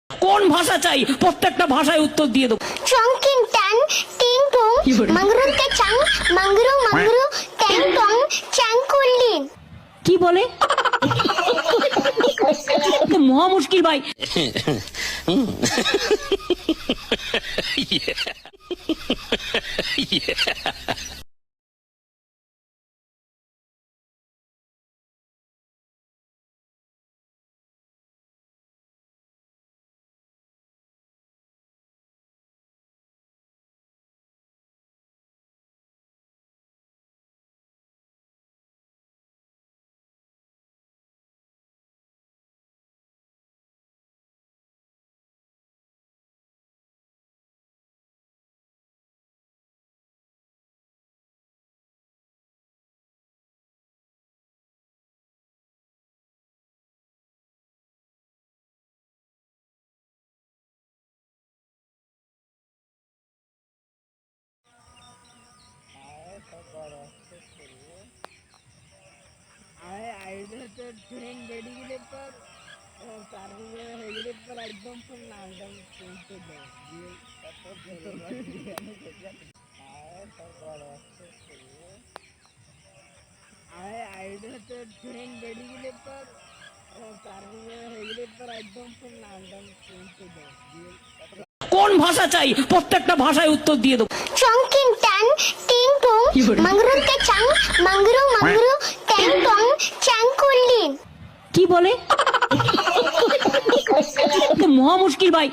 কোন ভাষা চাই প্রত্যেকটা ভাষায় উত্তর দিয়ে দেবো। চংকিং টান টিং টং মাংরুতে চাং মাংরু মাংরু ট্যাং টং চাং কুল্লিন। কি বলে? তো মহা মুশকিল ভাই। ট্রেন বেরিয়ে গেলে পর তারপরে হয়ে গেলে পর একদম ফুল নামটা পৌঁছে দেয় দিয়ে আইডিয়াতে ট্রেন বেরিয়ে গেলে পর তারপরে হয়ে গেলে পর একদম ফুল নামটা পৌঁছে দেয় দিয়ে কোন ভাষা চাই প্রত্যেকটা ভাষায় উত্তর দিয়ে দেবো। চংকিং টান টিং টং মাংরুতে চাং মাংরু মাংরু ট্যাং টং চাং কুল্লিন। কি বলে? তো মহা মুশকিল ভাই।